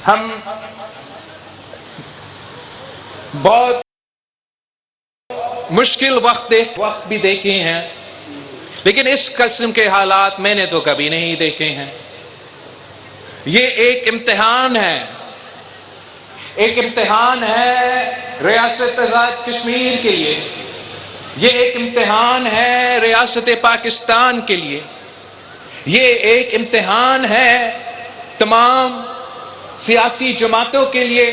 ہم بہت مشکل وقت بھی دیکھے ہیں، لیکن اس قسم کے حالات میں نے تو کبھی نہیں دیکھے ہیں۔ یہ ایک امتحان ہے، ایک امتحان ہے ریاست آزاد کشمیر کے لیے، یہ ایک امتحان ہے ریاست پاکستان کے لیے، یہ ایک امتحان ہے تمام سیاسی جماعتوں کے لیے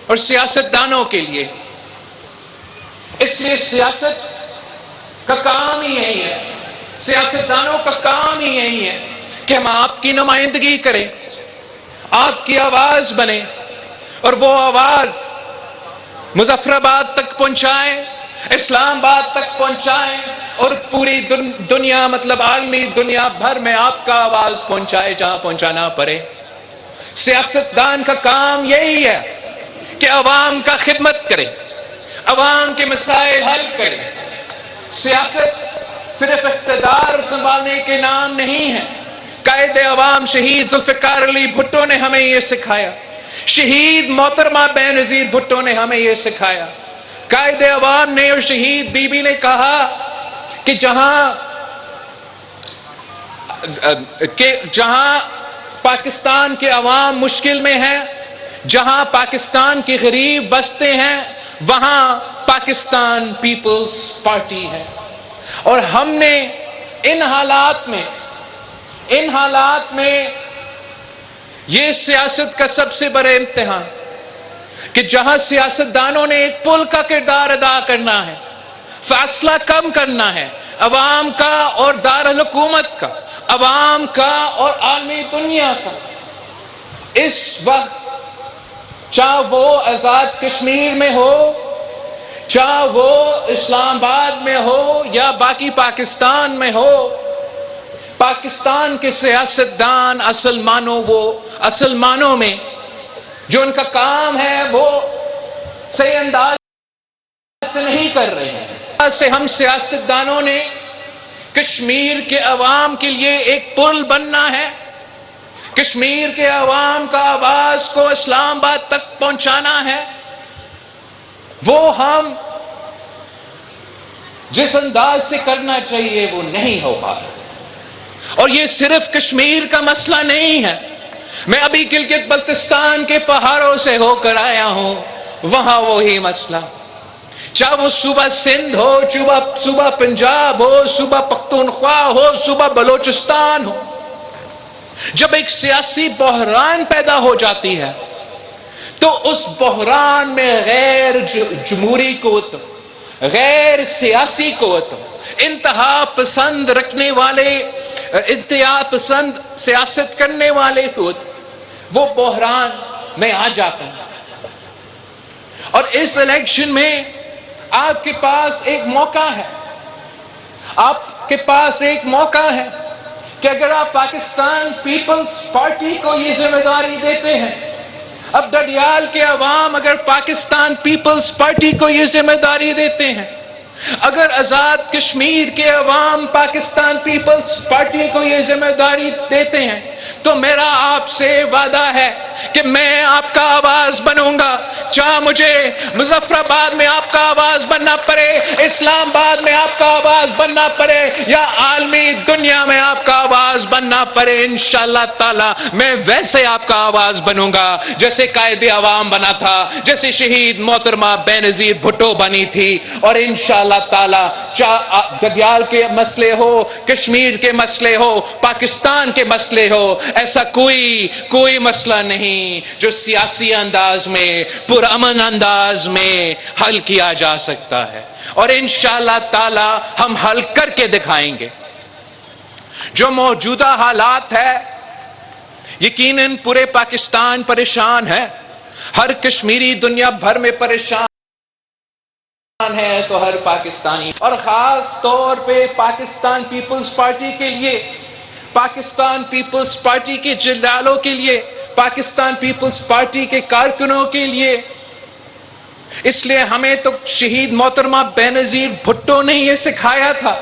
اور سیاستدانوں کے لیے۔ اس لیے سیاست کا کام ہی یہی ہے، سیاستدانوں کا کام ہی یہی ہے کہ ہم آپ کی نمائندگی کریں، آپ کی آواز بنیں، اور وہ آواز مظفر آباد تک پہنچائیں، اسلام آباد تک پہنچائیں، اور پوری دنیا مطلب عالمی دنیا بھر میں آپ کا آواز پہنچائے جہاں پہنچانا پڑے۔ سیاستدان کا کام یہی ہے کہ عوام کا خدمت کرے، عوام کے مسائل حل کرے۔ سیاست صرف اقتدار سنبھالنے کے نام نہیں ہے۔ قائد عوام شہید ذوالفقار علی بھٹو نے ہمیں یہ سکھایا، شہید محترمہ بینظیر بھٹو نے ہمیں یہ سکھایا۔ قائد عوام نے اور شہید بی بی نے کہا کہ جہاں پاکستان کے عوام مشکل میں ہیں، جہاں پاکستان کے غریب بستے ہیں، وہاں پاکستان پیپلز پارٹی ہے۔ اور ہم نے ان حالات میں یہ سیاست کا سب سے بڑا امتحان کہ جہاں سیاستدانوں نے ایک پل کا کردار ادا کرنا ہے، فاصلہ کم کرنا ہے عوام کا اور دارالحکومت کا، عوام کا اور عالمی دنیا کا۔ اس وقت چاہے وہ آزاد کشمیر میں ہو، چاہے وہ اسلام آباد میں ہو یا باقی پاکستان میں ہو، پاکستان کے سیاستدان اصل معنوں میں جو ان کا کام ہے وہ صحیح انداز سے نہیں کر رہے ہیں۔ سے ہم سیاستدانوں نے کشمیر کے عوام کے لیے ایک پل بننا ہے، کشمیر کے عوام کا آواز کو اسلام آباد تک پہنچانا ہے۔ وہ ہم جس انداز سے کرنا چاہیے وہ نہیں ہو پا رہا، اور یہ صرف کشمیر کا مسئلہ نہیں ہے۔ میں ابھی گلگت بلتستان کے پہاڑوں سے ہو کر آیا ہوں، وہاں وہی مسئلہ، چاہے وہ صوبہ سندھ ہو، صوبہ پنجاب ہو، صوبہ پختونخوا ہو، صوبہ بلوچستان ہو، جب ایک سیاسی بحران پیدا ہو جاتی ہے تو اس بحران میں غیر جمہوری قوت، غیر سیاسی قوت، انتہا پسند رکھنے والے، انتہا پسند سیاست کرنے والے قوت وہ بحران میں آ جاتا ہے۔ اور اس الیکشن میں آپ کے پاس ایک موقع ہے، آپ کے پاس ایک موقع ہے کہ اگر آپ پاکستان پیپلز پارٹی کو یہ ذمہ داری دیتے ہیں، اب ڈڈیال کے عوام اگر پاکستان پیپلز پارٹی کو یہ ذمہ داری دیتے ہیں، اگر آزاد کشمیر کے عوام پاکستان پیپلز پارٹی کو یہ ذمہ داری دیتے ہیں، تو میرا آپ سے وعدہ ہے کہ میں آپ کا آواز بنوں گا، چاہے مجھے مظفر آباد میں آپ کا آواز بننا پڑے، اسلام آباد میں آپ کا آواز بننا پڑے، یا عالمی دنیا میں آپ کا آواز بننا پڑے۔ انشاءاللہ تعالی میں ویسے آپ کا آواز بنوں گا جیسے قائد عوام بنا تھا، جیسے شہید محترمہ بینظیر بھٹو بنی تھی۔ اور انشاءاللہ تعالی چاہے ددیال کے مسئلے ہو، کشمیر کے مسئلے ہو، پاکستان کے مسئلے ہو، ایسا کوئی مسئلہ نہیں جو سیاسی انداز میں، پرامن انداز میں حل کیا جا سکتا ہے، اور انشاءاللہ تعالی ہم حل کر کے دکھائیں گے۔ جو موجودہ حالات ہے، یقیناً پورے پاکستان پریشان ہے، ہر کشمیری دنیا بھر میں پریشان ہے، تو ہر پاکستانی، اور خاص طور پہ پاکستان پیپلز پارٹی کے لیے، پاکستان پیپلز پارٹی کے جنرالوں کے لیے، پاکستان پیپلز پارٹی کے کارکنوں کے لیے۔ اس لیے ہمیں تو شہید محترمہ بینظیر بھٹو نے یہ سکھایا تھا،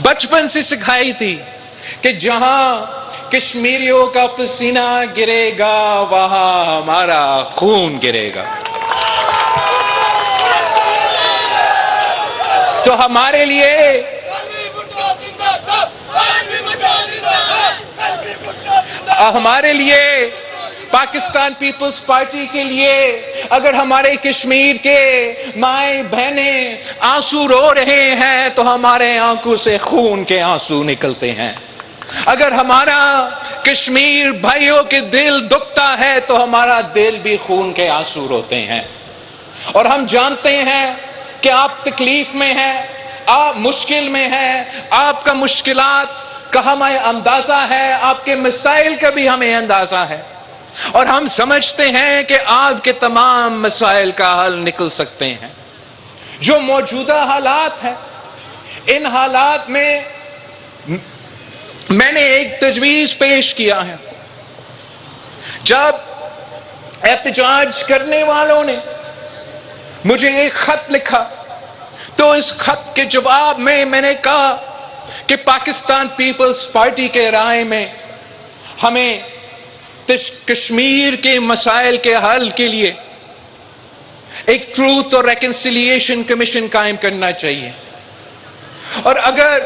بچپن سے سکھائی تھی کہ جہاں کشمیریوں کا پسینہ گرے گا وہاں ہمارا خون گرے گا. تو ہمارے لیے پاکستان پیپلز پارٹی کے لیے اگر ہمارے کشمیر کے مائیں بہنیں آنسو رو رہے ہیں تو ہمارے آنکھوں سے خون کے آنسو نکلتے ہیں. اگر ہمارا کشمیر بھائیوں کے دل دکھتا ہے تو ہمارا دل بھی خون کے آنسو روتے ہیں. اور ہم جانتے ہیں کہ آپ تکلیف میں ہیں, آپ مشکل میں ہیں, آپ کا مشکلات کا ہمیں اندازہ ہے, آپ کے مسائل کا بھی ہمیں اندازہ ہے, اور ہم سمجھتے ہیں کہ آپ کے تمام مسائل کا حل نکل سکتے ہیں. جو موجودہ حالات ہیں, ان حالات میں میں نے ایک تجویز پیش کیا ہے. جب احتجاج کرنے والوں نے مجھے ایک خط لکھا تو اس خط کے جواب میں میں نے کہا کہ پاکستان پیپلز پارٹی کے رائے میں ہمیں کشمیر کے مسائل کے حل کے لیے ایک ٹروتھ اور ریکنسیلیشن کمیشن قائم کرنا چاہیے. اور اگر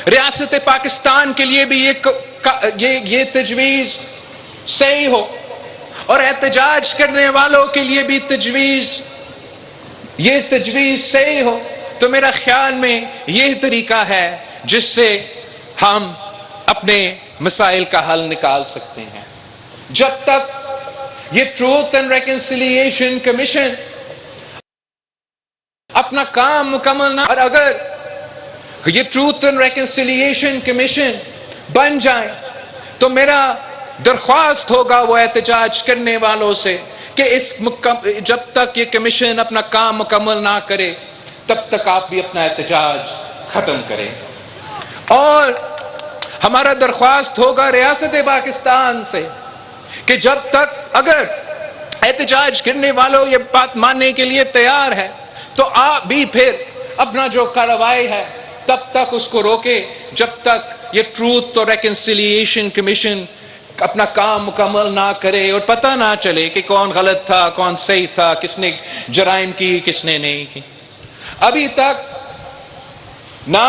ریاست پاکستان کے لیے بھی یہ تجویز صحیح ہو اور احتجاج کرنے والوں کے لیے بھی یہ تجویز صحیح ہو تو میرا خیال میں یہ طریقہ ہے جس سے ہم اپنے مسائل کا حل نکال سکتے ہیں. جب تک یہ ٹروتھ اینڈ ریکنسیلیشن کمیشن اپنا کام مکمل نہ, اور اگر یہ ٹروتھ اینڈ ریکنسیلیشن کمیشن بن جائے تو میرا درخواست ہوگا وہ احتجاج کرنے والوں سے کہ جب تک یہ کمیشن اپنا کام مکمل نہ کرے تب تک آپ بھی اپنا احتجاج ختم کریں. اور ہمارا درخواست ہوگا ریاست پاکستان سے کہ جب تک اگر احتجاج کرنے والوں یہ بات ماننے کے لیے تیار ہے تو آپ بھی پھر اپنا جو کارروائی ہے تب تک اس کو روکے جب تک یہ ٹروتھ اور ریکنسیلیشن کمیشن اپنا کام مکمل نہ کرے اور پتہ نہ چلے کہ کون غلط تھا کون صحیح تھا, کس نے جرائم کی کس نے نہیں کی. ابھی تک نہ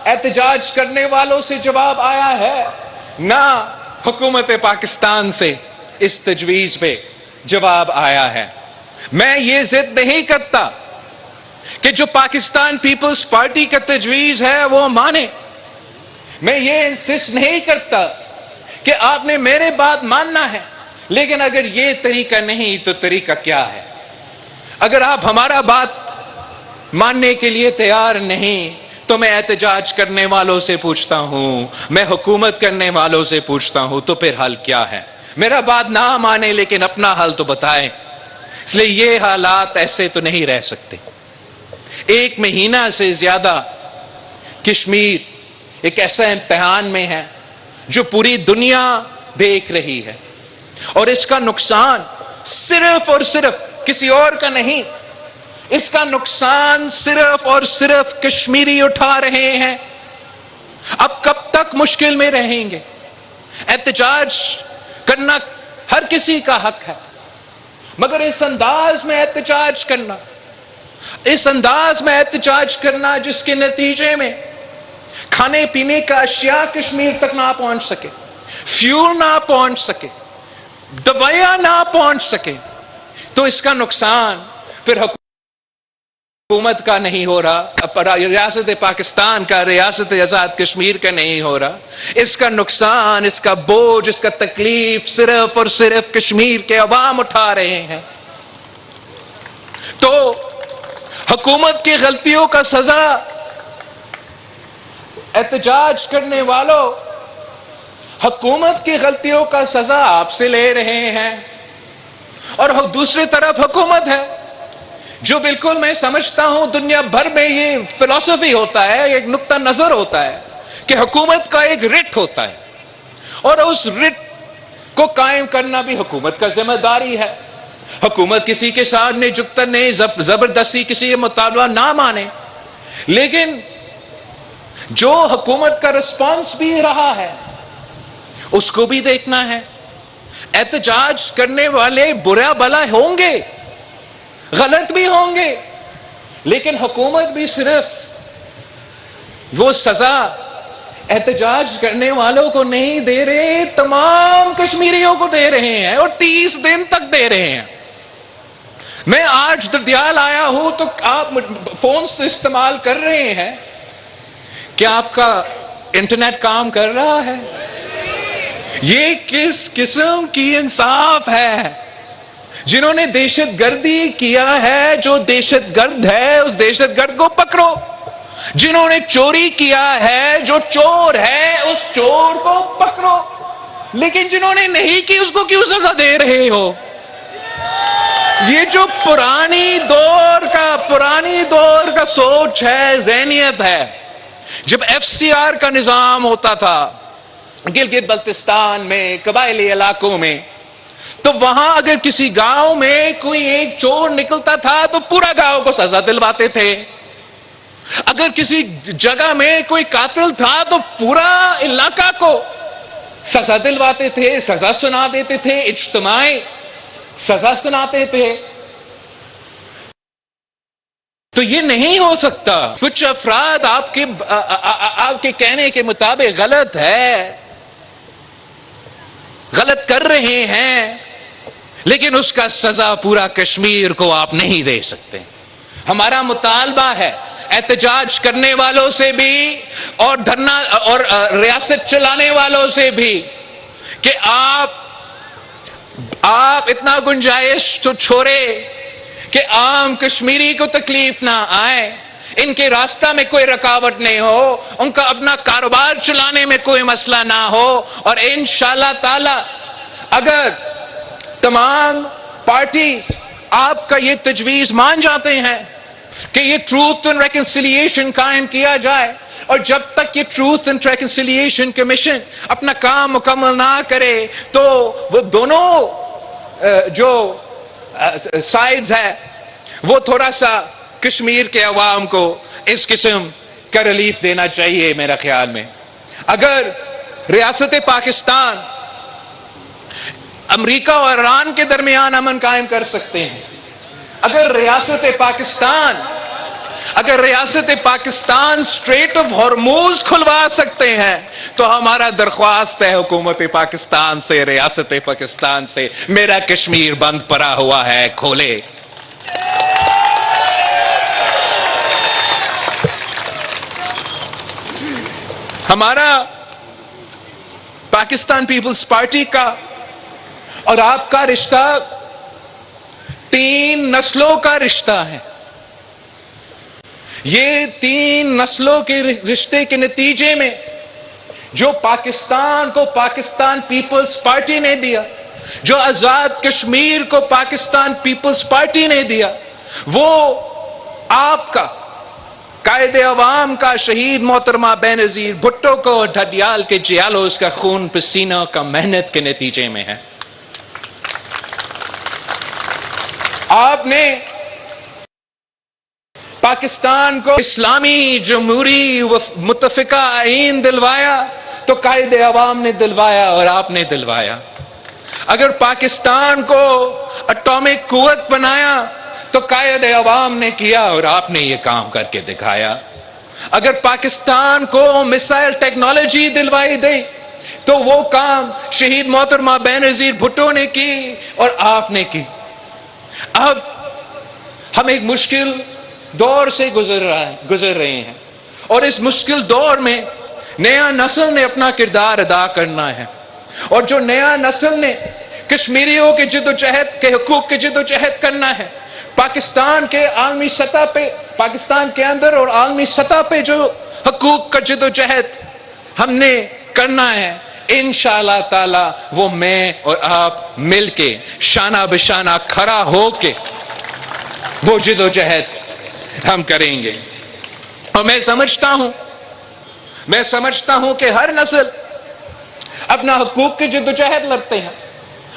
احتجاج کرنے والوں سے جواب آیا ہے نہ حکومت پاکستان سے اس تجویز پہ جواب آیا ہے. میں یہ ضد نہیں کرتا کہ جو پاکستان پیپلز پارٹی کا تجویز ہے وہ مانے. میں یہ انسسٹ نہیں کرتا کہ آپ نے میرے بات ماننا ہے, لیکن اگر یہ طریقہ نہیں تو طریقہ کیا ہے؟ اگر آپ ہمارا بات ماننے کے لیے تیار نہیں تو میں احتجاج کرنے والوں سے پوچھتا ہوں, میں حکومت کرنے والوں سے پوچھتا ہوں تو پھر حل کیا ہے؟ میرا بات نہ مانے لیکن اپنا حل تو بتائیں. اس لیے یہ حالات ایسے تو نہیں رہ سکتے. 1 مہینہ سے زیادہ کشمیر ایک ایسا امتحان میں ہے جو پوری دنیا دیکھ رہی ہے, اور اس کا نقصان صرف اور صرف کسی اور کا نہیں, اس کا نقصان صرف اور صرف کشمیری اٹھا رہے ہیں. اب کب تک مشکل میں رہیں گے؟ احتجاج کرنا ہر کسی کا حق ہے, مگر اس انداز میں احتجاج کرنا جس کے نتیجے میں کھانے پینے کا اشیاء کشمیر تک نہ پہنچ سکے, فیول نہ پہنچ سکے, دوائیاں نہ پہنچ سکے, تو اس کا نقصان پھر حکومت کا نہیں ہو رہا, ریاست پاکستان کا, ریاست آزاد کشمیر کا نہیں ہو رہا. اس کا نقصان, اس کا بوجھ, اس کا تکلیف صرف اور صرف کشمیر کے عوام اٹھا رہے ہیں. تو حکومت کی غلطیوں کا سزا احتجاج کرنے والوں حکومت کی غلطیوں کا سزا آپ سے لے رہے ہیں, اور دوسری طرف حکومت ہے جو بالکل میں سمجھتا ہوں دنیا بھر میں یہ فلسفی ہوتا ہے, ایک نقطہ نظر ہوتا ہے کہ حکومت کا ایک رٹ ہوتا ہے, اور اس رٹ کو قائم کرنا بھی حکومت کا ذمہ داری ہے. حکومت کسی کے سامنے جھکتا نہیں, زبردستی کسی کا مطالبہ نہ مانے, لیکن جو حکومت کا رسپانس بھی رہا ہے اس کو بھی دیکھنا ہے. احتجاج کرنے والے برا بلا ہوں گے, غلط بھی ہوں گے, لیکن حکومت بھی صرف وہ سزا احتجاج کرنے والوں کو نہیں دے رہے, تمام کشمیریوں کو دے رہے ہیں, اور 30 دن تک دے رہے ہیں. میں آج دردیال آیا ہوں تو آپ فونز تو استعمال کر رہے ہیں, کیا آپ کا انٹرنیٹ کام کر رہا ہے؟ یہ کس قسم کی انصاف ہے؟ جنہوں نے دہشت گردی کیا ہے, جو دہشت گرد ہے اس دہشت گرد کو پکڑو. جنہوں نے چوری کیا ہے, جو چور ہے اس چور کو پکڑو. لیکن جنہوں نے نہیں کی اس کو کیوں سزا دے رہے ہو؟ یہ جو پرانی دور کا سوچ ہے, ذہنیت ہے. جب ایف سی آر کا نظام ہوتا تھا گلگت بلتستان میں, قبائلی علاقوں میں, تو وہاں اگر کسی گاؤں میں کوئی ایک چور نکلتا تھا تو پورا گاؤں کو سزا دلواتے تھے. اگر کسی جگہ میں کوئی قاتل تھا تو پورا علاقہ کو سزا دلواتے تھے, سزا سنا دیتے تھے, اجتماعی سزا سناتے تھے. تو یہ نہیں ہو سکتا. کچھ افراد آپ کے کہنے کے مطابق غلط کر رہے ہیں, لیکن اس کا سزا پورا کشمیر کو آپ نہیں دے سکتے. ہمارا مطالبہ ہے احتجاج کرنے والوں سے بھی اور دھرنا اور ریاست چلانے والوں سے بھی کہ آپ اتنا گنجائش تو چھوڑے کہ عام کشمیری کو تکلیف نہ آئے, ان کے راستہ میں کوئی رکاوٹ نہیں ہو, ان کا اپنا کاروبار چلانے میں کوئی مسئلہ نہ ہو. اور انشاءاللہ تعالی اگر تمام پارٹیز آپ کا یہ تجویز مان جاتے ہیں کہ یہ ٹروتھ اینڈ ریکنسیلیشن قائم کیا جائے, اور جب تک یہ ٹروتھ اینڈ ریکنسیلیشن کمیشن اپنا کام مکمل نہ کرے تو وہ دونوں جو سائیڈز ہے وہ تھوڑا سا کشمیر کے عوام کو اس قسم کا ریلیف دینا چاہیے. میرا خیال میں اگر ریاست پاکستان امریکہ اور ایران کے درمیان امن قائم کر سکتے ہیں, اگر ریاست پاکستان اسٹریٹ آف ہارموز کھلوا سکتے ہیں, تو ہمارا درخواست ہے حکومت پاکستان سے, ریاست پاکستان سے, میرا کشمیر بند پڑا ہوا ہے, کھولے. ہمارا پاکستان پیپلز پارٹی کا اور آپ کا رشتہ 3 نسلوں کا رشتہ ہے. یہ 3 نسلوں کے رشتے کے نتیجے میں جو پاکستان کو پاکستان پیپلز پارٹی نے دیا, جو آزاد کشمیر کو پاکستان پیپلز پارٹی نے دیا, وہ آپ کا قائد عوام کا شہید محترمہ بینظیر بھٹو کو ڈھڈیال کے جیالوز کا خون پسینہ کا محنت کے نتیجے میں ہے. آپ نے پاکستان کو اسلامی جمہوری متفقہ آئین دلوایا تو قائد عوام نے دلوایا اور آپ نے دلوایا. اگر پاکستان کو اٹامک قوت بنایا تو قائد عوام نے کیا اور آپ نے یہ کام کر کے دکھایا. اگر پاکستان کو میسائل ٹیکنالوجی دلوائی دی تو وہ کام شہید محترمہ بینظیر بھٹو نے کی اور آپ نے کی. اب ہم ایک مشکل دور سے گزر رہے ہیں, اور اس مشکل دور میں نیا نسل نے اپنا کردار ادا کرنا ہے. اور جو نیا نسل نے کشمیریوں کے جدوجہد کے حقوق کی جدوجہد کرنا ہے, پاکستان کے عالمی سطح پہ, پاکستان کے اندر اور عالمی سطح پہ جو حقوق کا جدوجہد ہم نے کرنا ہے, انشاءاللہ تعالی وہ میں اور آپ مل کے شانہ بشانہ کھڑا ہو کے وہ جدوجہد ہم کریں گے. اور میں سمجھتا ہوں کہ ہر نسل اپنا حقوق کی جدوجہد لڑتے ہیں,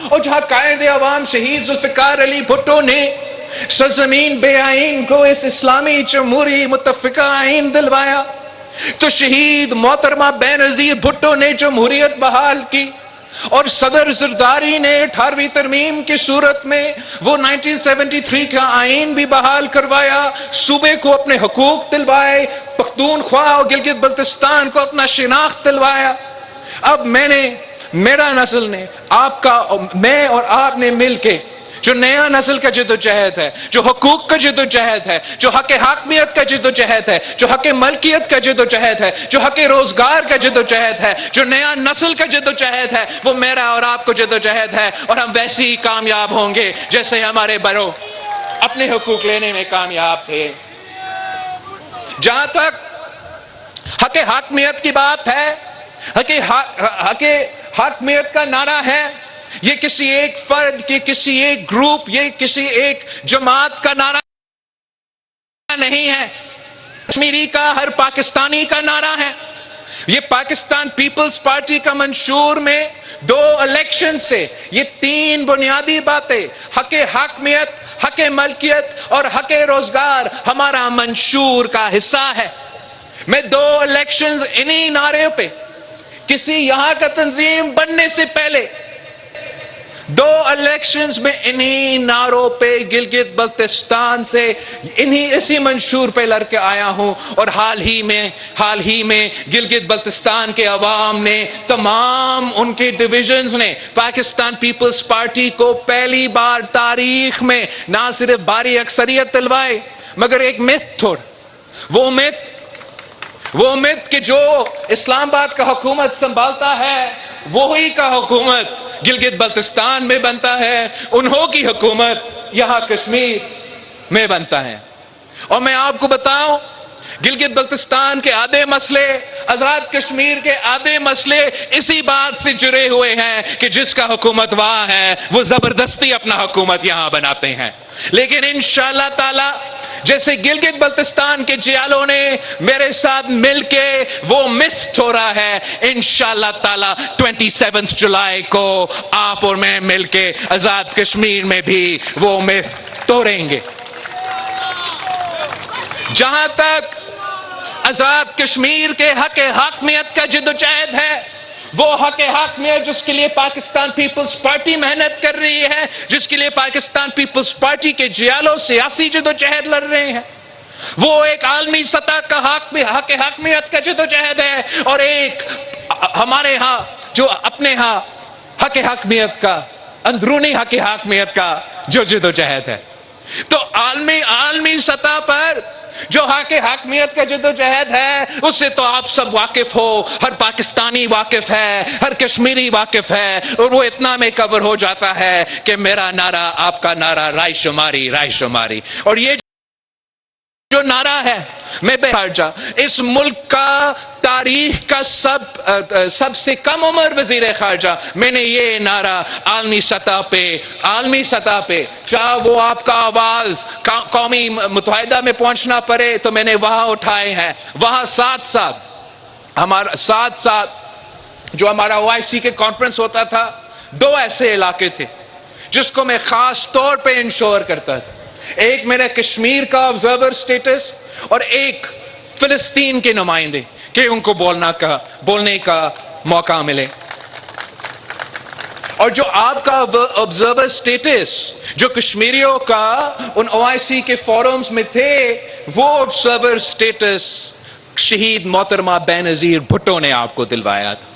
اور جہاں قائد عوام شہید ذوالفقار علی بھٹو نے سرزمین بے آئین کو اس اسلامی جمہوری متفقہ آئین دلوایا, تو شہید محترمہ بینظیر بھٹو نے جمہوریت بحال کی. اور صدر زرداری نے 18ویں ترمیم کی صورت میں وہ 1973 کا آئین بھی بحال کروایا، صوبے کو اپنے حقوق دلوائے، پختونخوا اور گلگت بلتستان کو اپنا شناخت دلوایا۔ اب میرا نسل نے میں اور آپ نے مل کے جو نیا نسل کا جدوجہد ہے، جو حقوق کا جدوجہد ہے، جو حق حاکمیت کا جدوجہد ہے، جو حق ملکیت کا جدوجہد ہے، جو حق روزگار کا جدوجہد ہے، جو نیا نسل کا جدوجہد ہے، وہ میرا اور آپ کو جدوجہد ہے، اور ہم ویسے ہی کامیاب ہوں گے جیسے ہمارے بڑوں اپنے حقوق لینے میں کامیاب تھے۔ جہاں تک حق حاکمیت کی بات ہے، حق حاکمیت کا نعرہ ہے، یہ کسی ایک فرد کی، کسی ایک گروپ، یہ کسی ایک جماعت کا نعرہ نہیں ہے، کشمیری کا، ہر پاکستانی کا نعرہ ہے۔ یہ پاکستان پیپلز پارٹی کا منشور میں 2 الیکشن سے یہ 3 بنیادی باتیں، حق حاکمیت، حق ملکیت اور حق روزگار ہمارا منشور کا حصہ ہے۔ میں 2 الیکشنز انہی نعرے پہ، کسی یہاں کا تنظیم بننے سے پہلے 2 الیکشنز میں انہی نعروں پہ گلگت بلتستان سے اسی منشور پہ لڑ کے آیا ہوں، اور حال ہی میں گلگت بلتستان کے عوام نے، تمام ان کے ڈویژنز نے پاکستان پیپلز پارٹی کو پہلی بار تاریخ میں نہ صرف بھاری اکثریت دلوائے، مگر ایک مت تھوڑ، وہ مت کہ جو اسلام آباد کا حکومت سنبھالتا ہے وہی کا حکومت گلگت بلتستان میں بنتا ہے، انہوں کی حکومت یہاں کشمیر میں بنتا ہے۔ اور میں آپ کو بتاؤں، گلگت بلتستان کے آدھے مسئلے، آزاد کشمیر کے آدھے مسئلے اسی بات سے جڑے ہوئے ہیں کہ جس کا حکومت وہاں ہے وہ زبردستی اپنا حکومت یہاں بناتے ہیں۔ لیکن انشاءاللہ تعالی جیسے گلگت بلتستان کے جیالوں نے میرے ساتھ مل کے وہ مت توڑا ہے، انشاءاللہ تعالی 27 جولائی کو آپ اور میں مل کے آزاد کشمیر میں بھی وہ مت توڑیں گے۔ جہاں تک آزاد کشمیر کے حق حاکمیت کا جدوجہد ہے، وہ حق حاکمیت جس کے لیے پاکستان پیپلز پارٹی محنت کر رہی ہے، جس کے لیے پاکستان پیپلز پارٹی کے جیالوں سیاسی جدوجہد لڑ رہے ہیں، وہ ایک عالمی سطح کا حق حاکمیت کا جدوجہد ہے، اور ایک ہمارے ہاں جو اپنے ہاں حق حاکمیت کا، اندرونی حق حاکمیت کا جو جدوجہد ہے۔ تو عالمی سطح پر جو حق حاکمیت کا جدوجہد ہے اس سے تو آپ سب واقف ہو، ہر پاکستانی واقف ہے، ہر کشمیری واقف ہے، اور وہ اتنا میں کور ہو جاتا ہے کہ میرا نعرہ، آپ کا نعرہ رائے شماری، اور یہ جو نعرہ ہے میں بے خارجہ، اس ملک کا تاریخ کا سب سے کم عمر وزیر خارجہ، میں نے یہ نعرہ عالمی سطح پہ چاہے وہ آپ کا آواز قومی متحدہ میں پہنچنا پڑے تو میں نے وہاں اٹھائے ہیں، وہاں ساتھ جو ہمارا OIC کے کانفرنس ہوتا تھا، 2 ایسے علاقے تھے جس کو میں خاص طور پہ انشور کرتا تھا، ایک میرا کشمیر کا آبزرور سٹیٹس اور ایک فلسطین کے نمائندے، کہ ان کو بولنے کا موقع ملے۔ اور جو آپ کا آبزرور سٹیٹس جو کشمیریوں کا ان OIC کے فورمز میں تھے، وہ آبزرور سٹیٹس شہید محترمہ بینظیر بھٹو نے آپ کو دلوایا تھا۔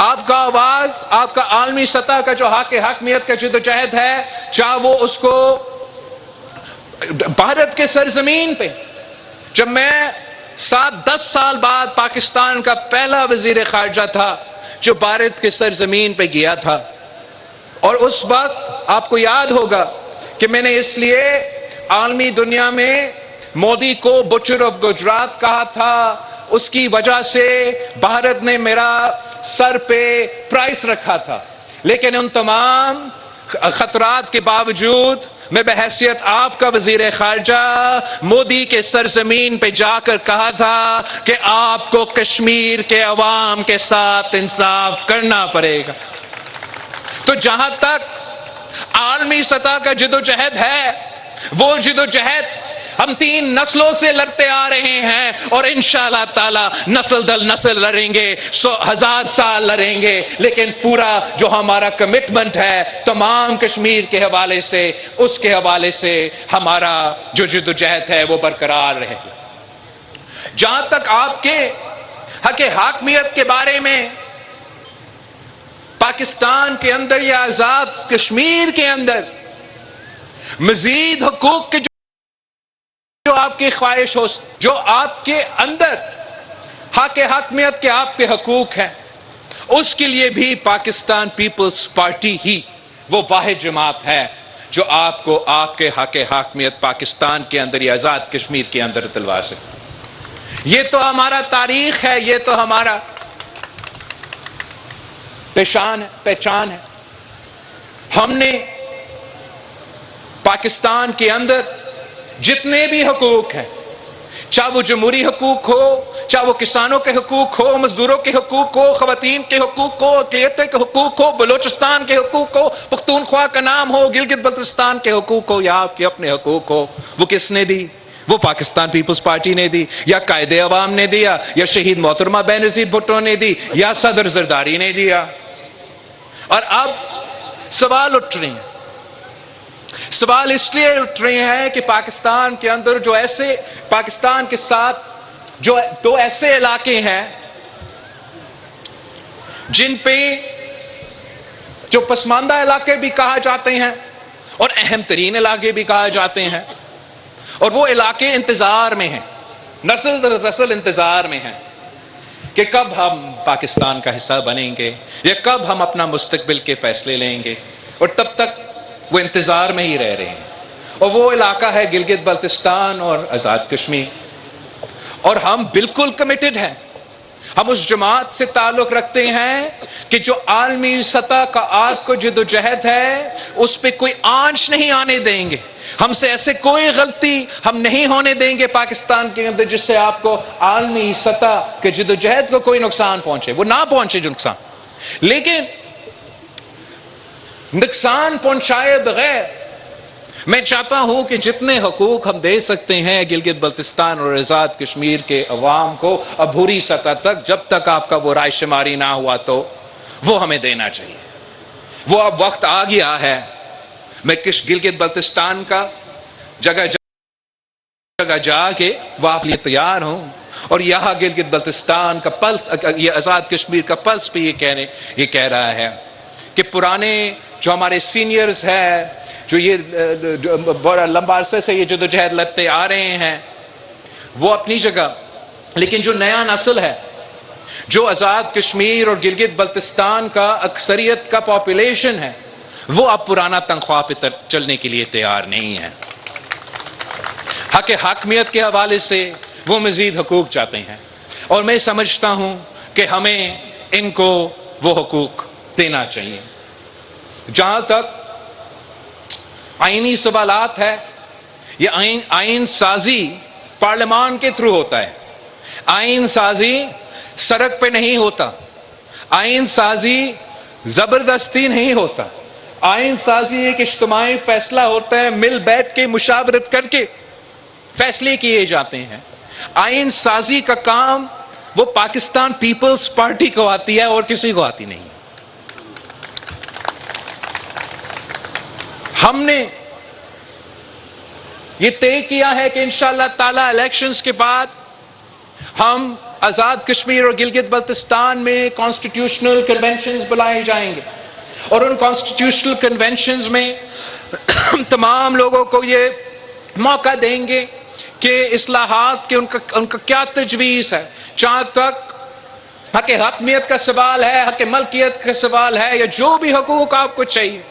آپ کا آواز، آپ کا عالمی سطح کا جو حق حاکمیت کا جدوجہد ہے، چاہے وہ اس کو بھارت کے سرزمین پہ، جب میں 7-10 سال بعد پاکستان کا پہلا وزیر خارجہ تھا جو بھارت کے سرزمین پہ گیا تھا، اور اس وقت آپ کو یاد ہوگا کہ میں نے اس لیے عالمی دنیا میں مودی کو بچر آف گجرات کہا تھا، اس کی وجہ سے بھارت نے میرا سر پہ پرائس رکھا تھا، لیکن ان تمام خطرات کے باوجود میں بحیثیت آپ کا وزیر خارجہ مودی کے سرزمین پہ جا کر کہا تھا کہ آپ کو کشمیر کے عوام کے ساتھ انصاف کرنا پڑے گا۔ تو جہاں تک عالمی سطح کا جدوجہد ہے، وہ جدوجہد ہم 3 نسلوں سے لڑتے آ رہے ہیں اور انشاءاللہ تعالی نسل در نسل لڑیں گے، 1000 سال لڑیں گے، لیکن پورا جو ہمارا کمٹمنٹ ہے تمام کشمیر کے حوالے سے، اس کے حوالے سے ہمارا جو جدوجہد ہے وہ برقرار رہے گا۔ جہاں تک آپ کے حق حاکمیت کے بارے میں، پاکستان کے اندر یا آزاد کشمیر کے اندر مزید حقوق کے جو آپ کی خواہش ہو، جو آپ کے اندر حق حاکمیت کے آپ کے حقوق ہیں، اس کے لیے بھی پاکستان پیپلز پارٹی ہی وہ واحد جماعت ہے جو آپ کو آپ کے حق حاکمیت پاکستان کے اندر یا آزاد کشمیر کے اندر دلوا سکتے۔ یہ تو ہمارا تاریخ ہے، یہ تو ہمارا پہچان ہے۔ ہم نے پاکستان کے اندر جتنے بھی حقوق ہیں، چاہے وہ جمہوری حقوق ہو، چاہے وہ کسانوں کے حقوق ہو، مزدوروں کے حقوق ہو، خواتین کے حقوق ہو، اقلیتوں کے حقوق ہو، بلوچستان کے حقوق ہو، پختونخوا کا نام ہو، گلگت بلتستان کے حقوق ہو، یا آپ کے اپنے حقوق ہو، وہ کس نے دی؟ وہ پاکستان پیپلز پارٹی نے دی، یا قائد عوام نے دیا، یا شہید محترمہ بینظیر بھٹو نے دی، یا صدر زرداری نے دیا۔ اور اب سوال اٹھ رہے ہیں، سوال اس لیے اٹھ رہے ہیں کہ پاکستان کے اندر جو ایسے، پاکستان کے ساتھ جو 2 ایسے علاقے ہیں جن پہ جو پسماندہ علاقے بھی کہا جاتے ہیں اور اہم ترین علاقے بھی کہا جاتے ہیں، اور وہ علاقے انتظار میں ہیں، نسل در نسل انتظار میں ہیں کہ کب ہم پاکستان کا حصہ بنیں گے یا کب ہم اپنا مستقبل کے فیصلے لیں گے، اور تب تک وہ انتظار میں ہی رہ رہے ہیں۔ اور وہ علاقہ ہے گلگت بلتستان اور آزاد کشمیر، اور ہم بالکل کمیٹڈ ہیں، ہم اس جماعت سے تعلق رکھتے ہیں کہ جو عالمی سطح کا آج کو جدوجہد ہے اس پہ کوئی آنچ نہیں آنے دیں گے، ہم سے ایسے کوئی غلطی ہم نہیں ہونے دیں گے پاکستان کے اندر جس سے آپ کو عالمی سطح کے جدوجہد کو کوئی نقصان پہنچے، وہ نہ پہنچے جو نقصان، لیکن نقصان پہنچائے بغیر میں چاہتا ہوں کہ جتنے حقوق ہم دے سکتے ہیں گلگت بلتستان اور آزاد کشمیر کے عوام کو عبوری سطح تک، جب تک آپ کا وہ رائے شماری نہ ہوا تو وہ ہمیں دینا چاہیے۔ وہ اب وقت آ گیا ہے۔ میں گلگت بلتستان کا جگہ جگہ جا کے وہ آپ لیے تیار ہوں، اور یہاں گلگت بلتستان کا پلس، یہ آزاد کشمیر کا پلس بھی یہ کہہ رہا ہے کہ پرانے جو ہمارے سینئرز ہیں، جو یہ بڑا لمبا عرصے سے یہ جدوجہد لڑتے آ رہے ہیں، وہ اپنی جگہ، لیکن جو نیا نسل ہے، جو آزاد کشمیر اور گلگت بلتستان کا اکثریت کا پاپولیشن ہے، وہ اب پرانا تنخواہ پہ چلنے کے لیے تیار نہیں ہے۔ حق حاکمیت کے حوالے سے وہ مزید حقوق چاہتے ہیں، اور میں سمجھتا ہوں کہ ہمیں ان کو وہ حقوق دینا چاہیے۔ جہاں تک آئینی سوالات ہے، یہ آئین سازی پارلیمان کے تھرو ہوتا ہے، آئین سازی سڑک پہ نہیں ہوتا، آئین سازی زبردستی نہیں ہوتا، آئین سازی ایک اجتماعی فیصلہ ہوتا ہے، مل بیٹھ کے مشاورت کر کے فیصلے کیے جاتے ہیں۔ آئین سازی کا کام وہ پاکستان پیپلز پارٹی کو آتی ہے اور کسی کو آتی نہیں۔ ہم نے یہ طے کیا ہے کہ انشاءاللہ تعالی الیکشنز کے بعد ہم آزاد کشمیر اور گلگت بلتستان میں کانسٹیٹیوشنل کنونشنز بلائے جائیں گے، اور ان کانسٹیٹیوشنل کنونشنز میں تمام لوگوں کو یہ موقع دیں گے کہ اصلاحات کے ان کا کیا تجویز ہے، جہاں تک حق حاکمیت کا سوال ہے، حق ملکیت کا سوال ہے، یا جو بھی حقوق آپ کو چاہیے،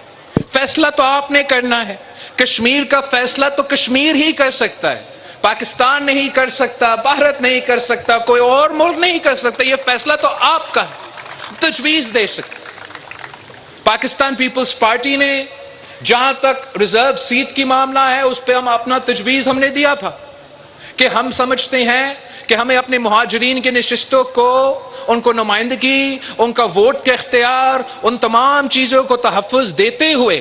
فیصلہ تو آپ نے کرنا ہے۔ کشمیر کا فیصلہ تو کشمیر ہی کر سکتا ہے، پاکستان نہیں کر سکتا، بھارت نہیں کر سکتا، کوئی اور ملک نہیں کر سکتا، یہ فیصلہ تو آپ کا ہے، تجویز دے سکتا۔ پاکستان پیپلز پارٹی نے جہاں تک ریزرو سیٹ کی معاملہ ہے اس پہ ہم اپنا تجویز ہم نے دیا تھا کہ ہم سمجھتے ہیں کہ ہمیں اپنے مہاجرین کے نشستوں کو، ان کو نمائندگی، ان کا ووٹ کا اختیار، ان تمام چیزوں کو تحفظ دیتے ہوئے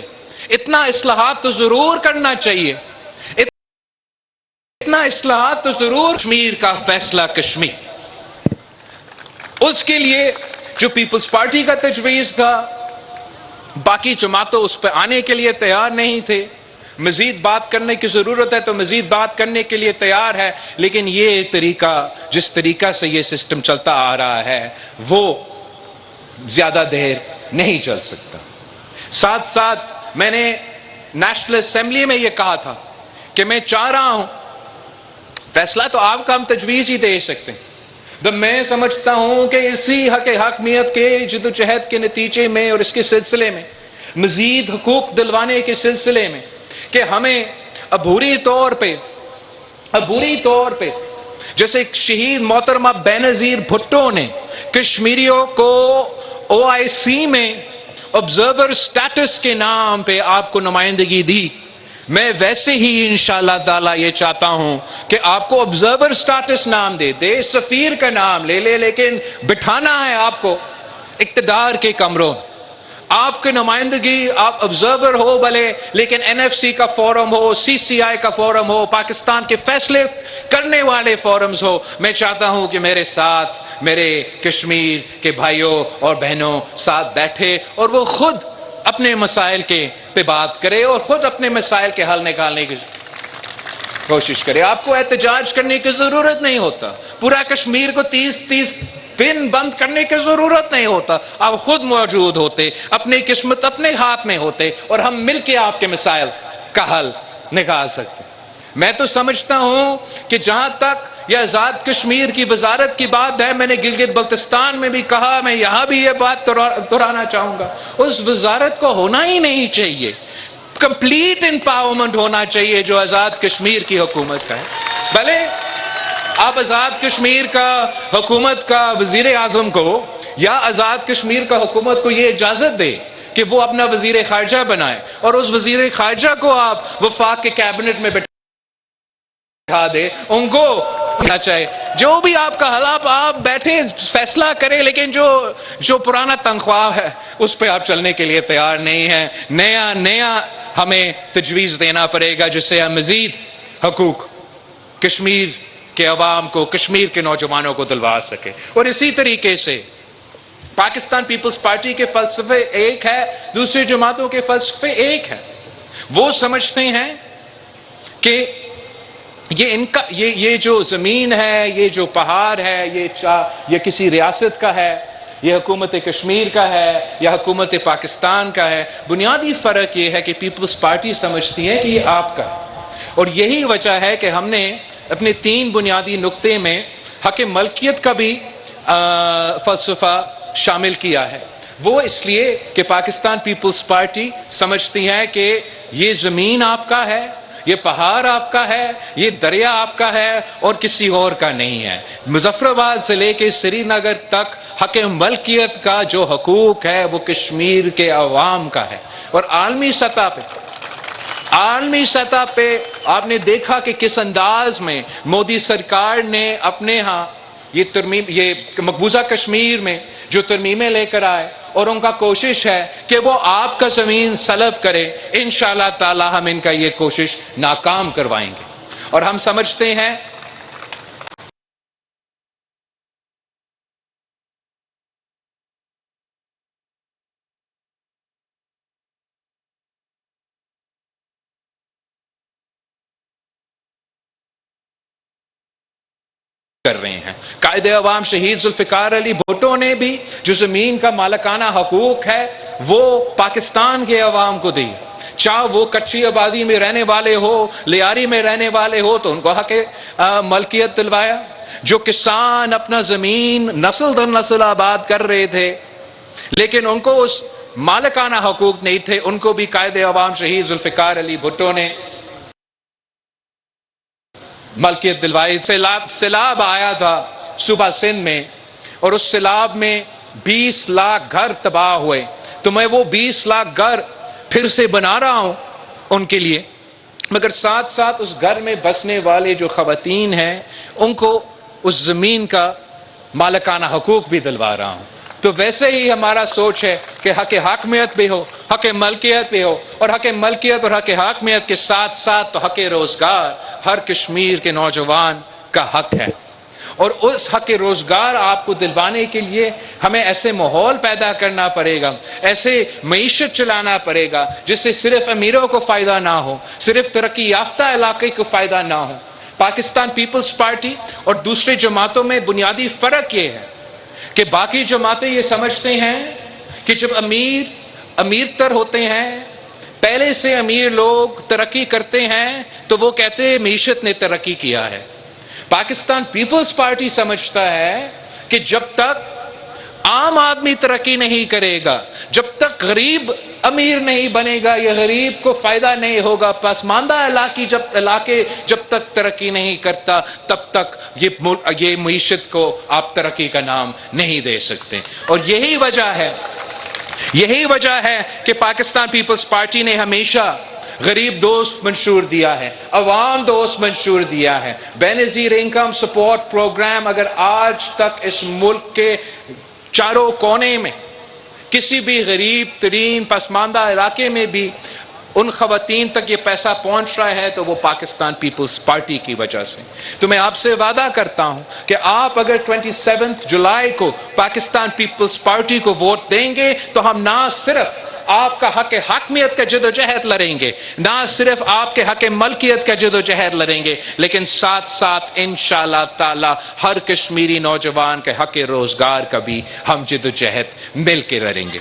اتنا اصلاحات تو ضرور کرنا چاہیے، کرنا اصلاحات تو ضرور، کشمیر کا فیصلہ کشمیر، اس کے لیے جو پیپلز پارٹی کا تجویز تھا، باقی جماعتوں اس پہ آنے کے لیے تیار نہیں تھے. مزید بات کرنے کی ضرورت ہے تو مزید بات کرنے کے لیے تیار ہے، لیکن یہ طریقہ، جس طریقہ سے یہ سسٹم چلتا آ رہا ہے، وہ زیادہ دیر نہیں چل سکتا. ساتھ ساتھ میں نے نیشنل اسمبلی میں یہ کہا تھا کہ میں چاہ رہا ہوں، فیصلہ تو آپ کا ہم تجویز ہی دے سکتے ہیں، میں سمجھتا ہوں کہ اسی حق حاکمیت کے جدوجہد کے نتیجے میں اور اس کے سلسلے میں، مزید حقوق دلوانے کے سلسلے میں، کہ ہمیں عبوری طور پہ جیسے شہید محترمہ بینظیر بھٹو نے کشمیریوں کو OIC میں آبزرور سٹیٹس کے نام پہ آپ کو نمائندگی دی، میں ویسے ہی انشاءاللہ تعالیٰ یہ چاہتا ہوں کہ آپ کو آبزرور سٹیٹس نام دے سفیر کا نام لے لیکن بٹھانا ہے آپ کو اقتدار کے کمروں. آپ کی نمائندگی، آپ آبزرور ہو بھلے، لیکن NFC کا فورم ہو، CCI کا فورم ہو، پاکستان کے فیصلے کرنے والے فورمز ہو. میں چاہتا ہوں کہ میرے ساتھ میرے کشمیر کے بھائیوں اور بہنوں ساتھ بیٹھے اور وہ خود اپنے مسائل کے پہ بات کرے اور خود اپنے مسائل کے حل نکالنے کی کوشش کرے. آپ کو احتجاج کرنے کی ضرورت نہیں ہوتا، پورا کشمیر کو 30 دن بند کرنے کی ضرورت نہیں ہوتا. آپ خود موجود ہوتے، اپنی قسمت اپنے ہاتھ میں ہوتے اور ہم مل کے آپ کے مسائل کا حل نکال سکتے. میں تو سمجھتا ہوں کہ جہاں تک یہ آزاد کشمیر کی وزارت کی بات ہے، میں نے گلگت بلتستان میں بھی کہا، میں یہاں بھی یہ بات دہرانا چاہوں گا، اس وزارت کو ہونا ہی نہیں چاہیے. کمپلیٹ امپاورمنٹ ہونا چاہیے جو آزاد کشمیر کی حکومت کا ہے. بھلے آپ آزاد کشمیر کا حکومت کا وزیر اعظم کو یا آزاد کشمیر کا حکومت کو یہ اجازت دے کہ وہ اپنا وزیر خارجہ بنائے اور اس وزیر خارجہ کو آپ وفاق کے کیبنٹ میں بٹھا دے، ان کو ہونا چاہیے جو بھی آپ کا حل، آپ بیٹھے فیصلہ کریں، لیکن جو پرانا تنخواہ ہے اس پہ آپ چلنے کے لیے تیار نہیں ہیں. نیا ہمیں تجویز دینا پڑے گا جس سے ہم مزید حقوق کشمیر کے عوام کو، کشمیر کے نوجوانوں کو دلوا سکے. اور اسی طریقے سے پاکستان پیپلز پارٹی کے فلسفے ایک ہے، دوسری جماعتوں کے فلسفے ایک ہے. وہ سمجھتے ہیں کہ یہ جو زمین ہے، یہ جو پہاڑ ہے، یہ کسی ریاست کا ہے، یہ حکومت کشمیر کا ہے یا حکومت پاکستان کا ہے. بنیادی فرق یہ ہے کہ پیپلز پارٹی سمجھتی ہے کہ یہ آپ کا ہے. اور یہی وجہ ہے کہ ہم نے اپنے 3 بنیادی نقطے میں حق ملکیت کا بھی فلسفہ شامل کیا ہے. وہ اس لیے کہ پاکستان پیپلز پارٹی سمجھتی ہے کہ یہ زمین آپ کا ہے، یہ پہاڑ آپ کا ہے، یہ دریا آپ کا ہے اور کسی اور کا نہیں ہے. مظفر آباد سے لے کے سری نگر تک حق ملکیت کا جو حقوق ہے وہ کشمیر کے عوام کا ہے. اور عالمی سطح پہ آپ نے دیکھا کہ کس انداز میں مودی سرکار نے اپنے ہاں یہ مقبوضہ کشمیر میں جو ترمیمیں لے کر آئے، اور ان کا کوشش ہے کہ وہ آپ کا زمین سلب کرے. انشاءاللہ تعالی ہم ان کا یہ کوشش ناکام کروائیں گے. اور ہم سمجھتے ہیں کر رہے ہیں. قائد عوام شہید ذوالفقار علی بھٹو نے بھی جو زمین کا مالکانہ حقوق ہے وہ پاکستان کے عوام کو دی، چاہے وہ کچی آبادی میں رہنے والے ہو، لیاری میں رہنے والے ہو، تو ان کو حق ملکیت دلوایا. جو کسان اپنا زمین نسل در نسل آباد کر رہے تھے لیکن ان کو اس مالکانہ حقوق نہیں تھے، ان کو بھی قائد عوام شہید ذوالفقار علی بھٹو نے ملکیت دلوائی. سیلاب آیا تھا صوبہ سندھ میں اور اس سیلاب میں 20 لاکھ گھر تباہ ہوئے، تو میں وہ 20 لاکھ گھر پھر سے بنا رہا ہوں ان کے لیے، مگر ساتھ ساتھ اس گھر میں بسنے والے جو خواتین ہیں ان کو اس زمین کا مالکانہ حقوق بھی دلوا رہا ہوں. تو ویسے ہی ہمارا سوچ ہے کہ حق حاکمیت بھی ہو، حق ملکیت بھی ہو، اور حق ملکیت اور حق حاکمیت کے ساتھ ساتھ تو حق روزگار ہر کشمیر کے نوجوان کا حق ہے۔ اور اس حق روزگار آپ کو دلوانے کے لیے ہمیں ایسے ماحول پیدا کرنا پڑے گا، ایسے معیشت چلانا پڑے گا جس سے صرف امیروں کو فائدہ نہ ہو، صرف ترقی یافتہ علاقے کو فائدہ نہ ہو۔ پاکستان پیپلز پارٹی اور دوسری جماعتوں میں بنیادی فرق یہ ہے کہ باقی جماعتیں یہ سمجھتے ہیں کہ جب امیر تر ہوتے ہیں، پہلے سے امیر لوگ ترقی کرتے ہیں تو وہ کہتے ہیں معیشت نے ترقی کیا ہے۔ پاکستان پیپلز پارٹی سمجھتا ہے کہ جب تک عام آدمی ترقی نہیں کرے گا، جب تک غریب امیر نہیں بنے گا، یہ غریب کو فائدہ نہیں ہوگا، پسماندہ علاقے جب تک ترقی نہیں کرتا تب تک یہ معیشت کو آپ ترقی کا نام نہیں دے سکتے۔ اور یہی وجہ ہے کہ پاکستان پیپلز پارٹی نے ہمیشہ غریب دوست منشور دیا ہے، عوام دوست منشور دیا ہے۔ بے نظیر انکم سپورٹ پروگرام اگر آج تک اس ملک کے چاروں کونے میں کسی بھی غریب ترین پسماندہ علاقے میں بھی ان خواتین تک یہ پیسہ پہنچ رہا ہے تو وہ پاکستان پیپلز پارٹی کی وجہ سے۔ تو میں آپ سے وعدہ کرتا ہوں کہ آپ اگر 27 جولائی کو پاکستان پیپلز پارٹی کو ووٹ دیں گے تو ہم نہ صرف آپ کا حق حاکمیت کا جدوجہد لڑیں گے، نہ صرف آپ کے حق ملکیت کا جدوجہد لڑیں گے، لیکن ساتھ ساتھ انشاءاللہ تعالی ہر کشمیری نوجوان کے حق روزگار کا بھی ہم جدوجہد مل کے لڑیں گے۔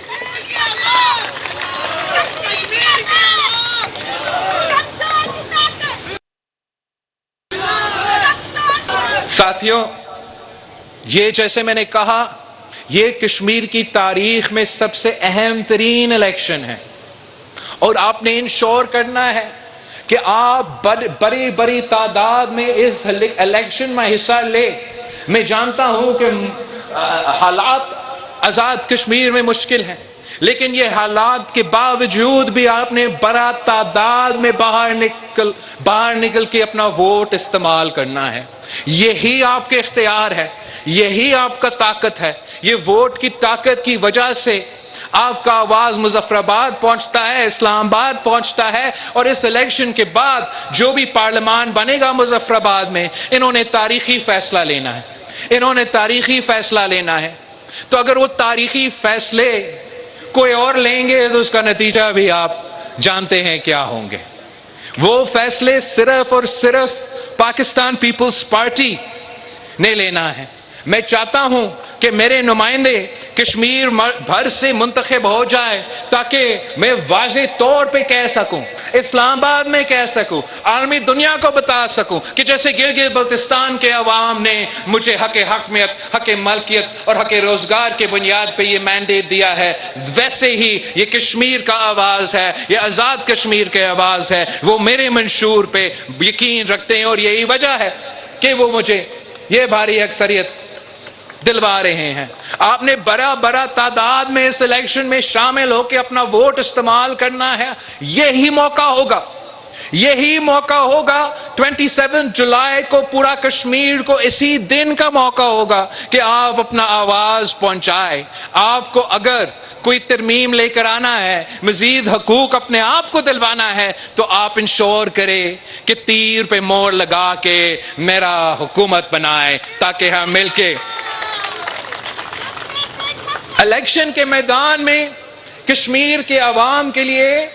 ساتھیوں، یہ جیسے میں نے کہا، یہ کشمیر کی تاریخ میں سب سے اہم ترین الیکشن ہے، اور آپ نے انشور کرنا ہے کہ آپ بڑی تعداد میں اس الیکشن میں حصہ لے۔ میں جانتا ہوں کہ حالات آزاد کشمیر میں مشکل ہیں، لیکن یہ حالات کے باوجود بھی آپ نے بڑا تعداد میں باہر نکل کے اپنا ووٹ استعمال کرنا ہے۔ یہی آپ کے اختیار ہے، یہی آپ کا طاقت ہے۔ یہ ووٹ کی طاقت کی وجہ سے آپ کا آواز مظفر آباد پہنچتا ہے، اسلام آباد پہنچتا ہے، اور اس الیکشن کے بعد جو بھی پارلیمان بنے گا مظفر آباد میں، انہوں نے تاریخی فیصلہ لینا ہے۔ تو اگر وہ تاریخی فیصلے کوئی اور لیں گے تو اس کا نتیجہ بھی آپ جانتے ہیں کیا ہوں گے۔ وہ فیصلے صرف اور صرف پاکستان پیپلز پارٹی نے لینا ہے۔ میں چاہتا ہوں کہ میرے نمائندے کشمیر بھر سے منتخب ہو جائے تاکہ میں واضح طور پہ کہہ سکوں، اسلام آباد میں کہہ سکوں، عالمی دنیا کو بتا سکوں کہ جیسے گلگت بلتستان کے عوام نے مجھے حق حاکمیت، حق ملکیت اور حق روزگار کے بنیاد پہ یہ مینڈیٹ دیا ہے، ویسے ہی یہ کشمیر کا آواز ہے، یہ آزاد کشمیر کے آواز ہے، وہ میرے منشور پہ یقین رکھتے ہیں، اور یہی وجہ ہے کہ وہ مجھے یہ بھاری اکثریت دلوا رہے ہیں۔ آپ نے بڑا تعداد میں اس الیکشن میں شامل ہو کے اپنا ووٹ استعمال کرنا ہے۔ یہی موقع ہوگا 27 جولائی کو پورا کشمیر کو اسی دن کا موقع ہوگا کہ آپ اپنا آواز پہنچائے۔ آپ کو اگر کوئی ترمیم لے کر آنا ہے، مزید حقوق اپنے آپ کو دلوانا ہے، تو آپ انشور کرے کہ تیر پہ مور لگا کے میرا حکومت بنائے تاکہ ہم مل کے الیکشن کے میدان میں کشمیر کے عوام کے لیے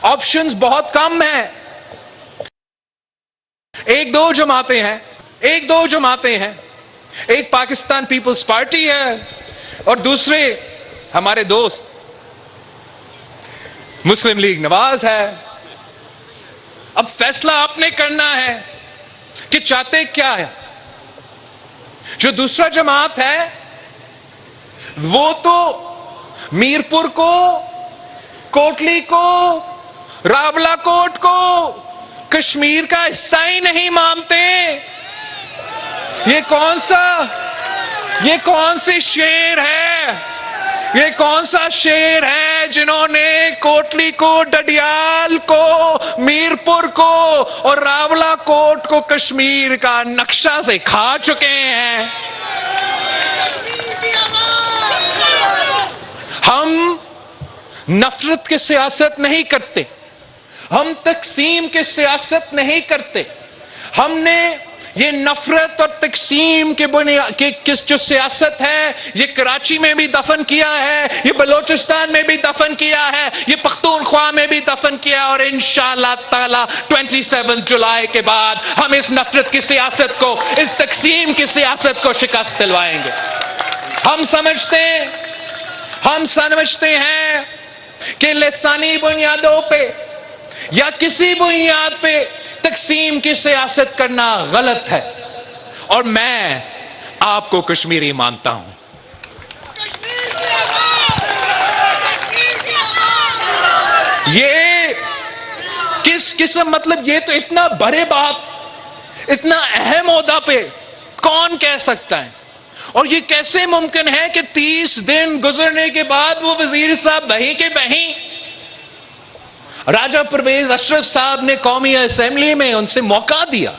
آپشنز بہت کم ہیں۔ ایک دو جماعتیں ہیں، ایک پاکستان پیپلز پارٹی ہے اور دوسرے ہمارے دوست مسلم لیگ نواز ہے۔ اب فیصلہ آپ نے کرنا ہے کہ چاہتے کیا ہے۔ جو دوسرا جماعت ہے وہ تو میرپور کو، کوٹلی کو، راولا کوٹ کو کشمیر کا حصہ ہی نہیں مانتے۔ یہ کون سی شیر ہے، یہ کون سا شیر ہے جنہوں نے کوٹلی کو، ڈڈیال کو، میرپور کو اور راولا کوٹ کو کشمیر کا نقشہ سے کھا چکے ہیں۔ نفرت کی سیاست نہیں کرتے، ہم تقسیم کی سیاست نہیں کرتے. ہم نے یہ نفرت اور تقسیم کے بنیاد کس جو سیاست ہے یہ کراچی میں بھی دفن کیا ہے، یہ بلوچستان میں بھی دفن کیا ہے، یہ پختونخوا میں بھی دفن کیا، اور انشاءاللہ تعالی 27 جولائی کے بعد ہم اس نفرت کی سیاست کو، اس تقسیم کی سیاست کو شکست دلوائیں گے. ہم سمجھتے ہیں کہ لسانی بنیادوں پہ یا کسی بنیاد پہ تقسیم کی سیاست کرنا غلط ہے، اور میں آپ کو کشمیری مانتا ہوں. یہ کس قسم، مطلب یہ تو اتنا بڑے بات، اتنا اہم عہدہ پہ کون کہہ سکتا ہے؟ اور یہ کیسے ممکن ہے کہ 30 دن گزرنے کے بعد وہ وزیر صاحب وہیں کے وہیں؟ راجہ پرویز اشرف صاحب نے قومی اسمبلی میں ان سے موقع دیا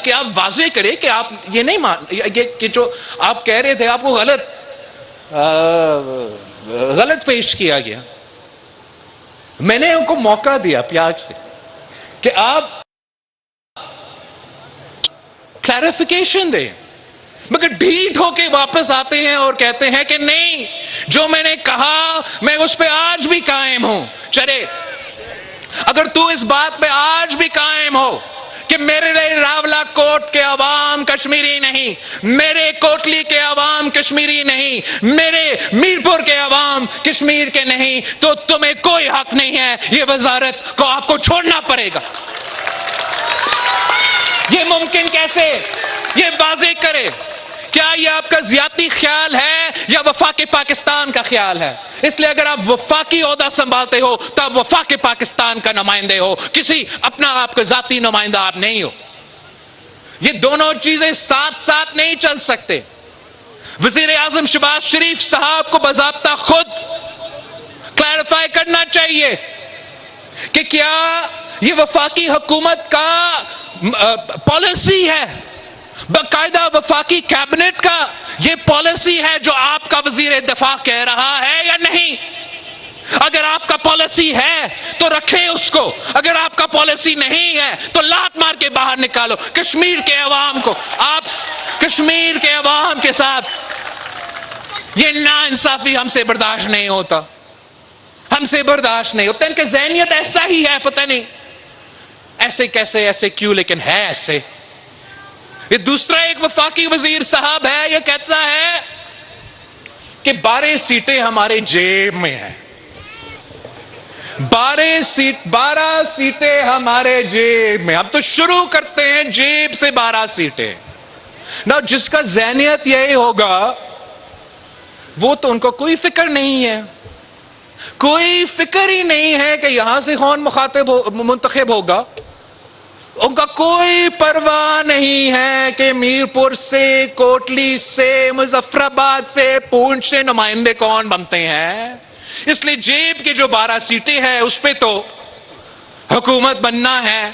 کہ آپ واضح کریں کہ آپ یہ نہیں کہ جو آپ کہہ رہے تھے آپ کو غلط پیش کیا گیا. میں نے ان کو موقع دیا پیاج سے کہ آپ کلیریفیکیشن دیں، مگر ڈھیٹ ہو کے واپس آتے ہیں اور کہتے ہیں کہ نہیں، جو میں نے کہا میں اس پہ آج بھی قائم ہوں. چلے، اگر تو اس بات پہ آج بھی قائم ہو کہ میرے لیے راولہ کوٹ کے عوام کشمیری نہیں، میرے کوٹلی کے عوام کشمیری نہیں، میرے میرپور کے عوام کشمیر کے نہیں، تو تمہیں کوئی حق نہیں ہے، یہ وزارت کو آپ کو چھوڑنا پڑے گا. یہ ممکن کیسے؟ یہ واضح کرے. کیا یہ آپ کا ذاتی خیال ہے یا وفاق پاکستان کا خیال ہے؟ اس لیے اگر آپ وفاقی عہدہ سنبھالتے ہو تو آپ وفاق پاکستان کا نمائندے ہو، کسی اپنا آپ کا ذاتی نمائندہ آپ نہیں ہو. یہ دونوں چیزیں ساتھ ساتھ نہیں چل سکتے. وزیر اعظم شہباز شریف صاحب کو باضابطہ خود کلیریفائی کرنا چاہیے کہ کیا یہ وفاقی حکومت کا پالیسی ہے، باقاعدہ وفاقی کیبنٹ کا یہ پالیسی ہے جو آپ کا وزیر دفاع کہہ رہا ہے یا نہیں؟ اگر آپ کا پالیسی ہے تو رکھے اس کو، اگر آپ کا پالیسی نہیں ہے تو لات مار کے باہر نکالو. کشمیر کے عوام کو، آپ کشمیر کے عوام کے ساتھ یہ ناانصافی ہم سے برداشت نہیں ہوتا، ہم سے برداشت نہیں ہوتا. ان کی ذہنیت ایسا ہی ہے، پتہ نہیں ایسے کیسے، ایسے کیوں، لیکن ہے ایسے. یہ دوسرا ایک وفاقی وزیر صاحب ہے، یہ کہتا ہے کہ 12 سیٹیں ہمارے جیب میں ہیں، 12 سیٹیں ہمارے جیب میں. اب تو شروع کرتے ہیں جیب سے 12 سیٹیں. نا جس کا ذہنیت یہی ہوگا وہ تو ان کو کوئی فکر نہیں ہے، کوئی فکر ہی نہیں ہے کہ یہاں سے کون منتخب ہوگا. ان کا کوئی پرواہ نہیں ہے کہ میرپور سے، کوٹلی سے، مظفر آباد سے، پونچھ سے نمائندے کون بنتے ہیں. اس لیے جیب کی جو 12 سیٹیں ہیں اس پہ تو حکومت بننا ہے.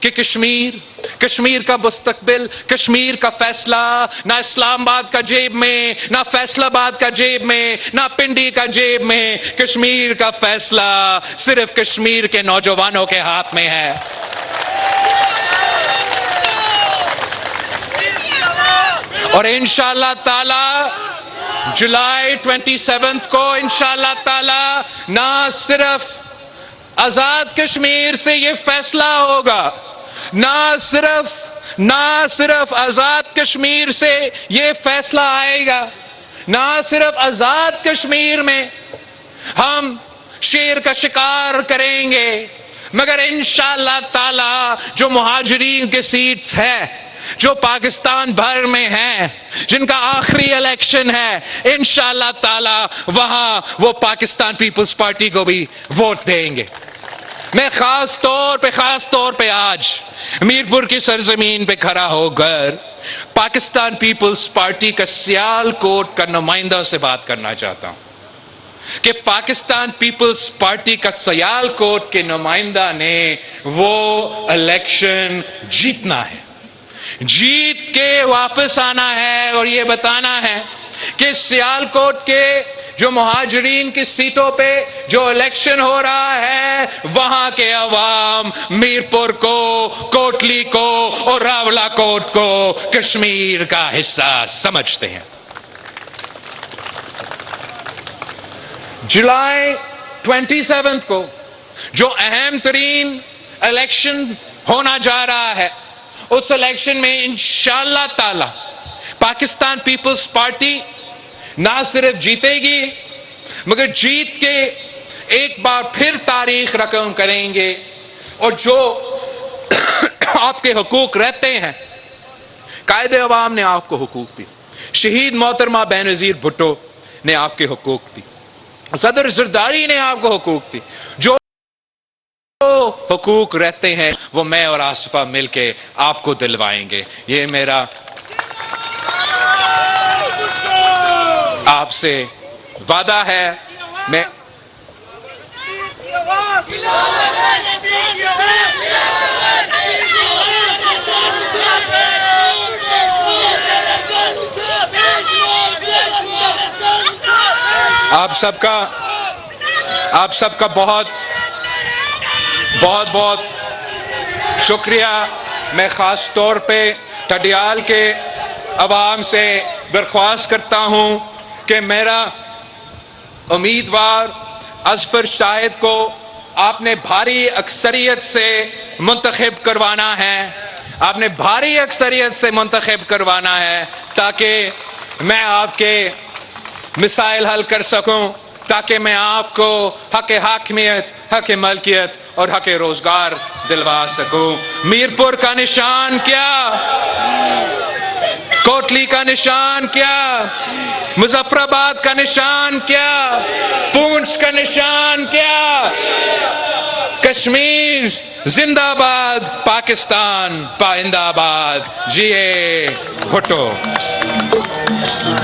کہ کشمیر کا مستقبل، کشمیر کا فیصلہ نہ اسلام آباد کا جیب میں، نہ فیصل آباد کا جیب میں، نہ پنڈی کا جیب میں. کشمیر کا فیصلہ صرف کشمیر کے نوجوانوں کے ہاتھ میں ہے. اور انشاءاللہ تعالی جولائی 27 کو انشاءاللہ تعالی نہ صرف آزاد کشمیر سے یہ فیصلہ ہوگا، نہ صرف آزاد کشمیر سے یہ فیصلہ آئے گا، نہ صرف آزاد کشمیر میں ہم شیر کا شکار کریں گے، مگر انشاءاللہ تعالی جو مہاجرین کے سیٹس ہیں جو پاکستان بھر میں ہیں، جن کا آخری الیکشن ہے، انشاءاللہ تعالی وہاں وہ پاکستان پیپلز پارٹی کو بھی ووٹ دیں گے. میں خاص طور پہ آج میرپور کی سرزمین پہ کھڑا ہو کر پاکستان پیپلز پارٹی کا سیالکوٹ کا نمائندہ سے بات کرنا چاہتا ہوں کہ پاکستان پیپلز پارٹی کا سیالکوٹ کے نمائندہ نے وہ الیکشن جیتنا ہے، جیت کے واپس آنا ہے اور یہ بتانا ہے کہ سیالکوٹ کے جو مہاجرین کی سیٹوں پہ جو الیکشن ہو رہا ہے وہاں کے عوام میرپور کو، کوٹلی کو اور راولا کوٹ کو کشمیر کا حصہ سمجھتے ہیں۔ جولائی 27 کو جو اہم ترین الیکشن ہونا جا رہا ہے، اس الیکشن میں انشاءاللہ تعالی پاکستان پیپلز پارٹی نہ صرف جیتے گی مگر جیت کے ایک بار پھر تاریخ رقم کریں گے، اور جو آپ کے حقوق رہتے ہیں، قائد عوام نے آپ کو حقوق دی، شہید محترمہ بینظیر بھٹو نے آپ کے حقوق دی، صدر زرداری نے آپ کو حقوق دی، جو حقوق رہتے ہیں وہ میں اور آصفہ مل کے آپ کو دلوائیں گے۔ یہ میرا آپ سے وعدہ ہے۔ میں آپ سب کا بہت بہت شکریہ۔ میں خاص طور پہ ٹڈیال کے عوام سے درخواست کرتا ہوں کہ میرا امیدوار اظفر شاہد کو آپ نے بھاری اکثریت سے منتخب کروانا ہے، آپ نے بھاری اکثریت سے منتخب کروانا ہے تاکہ میں آپ کے مسائل حل کر سکوں، تاکہ میں آپ کو حق حاکمیت، حق ملکیت اور حق روزگار دلوا سکوں۔ میرپور کا نشان کیا؟ کوٹلی کا نشان کیا؟ مظفر آباد کا نشان کیا؟ پونچھ کا نشان کیا؟ کشمیر زندہ آباد، پاکستان پائندہ آباد۔ جیے بھٹو۔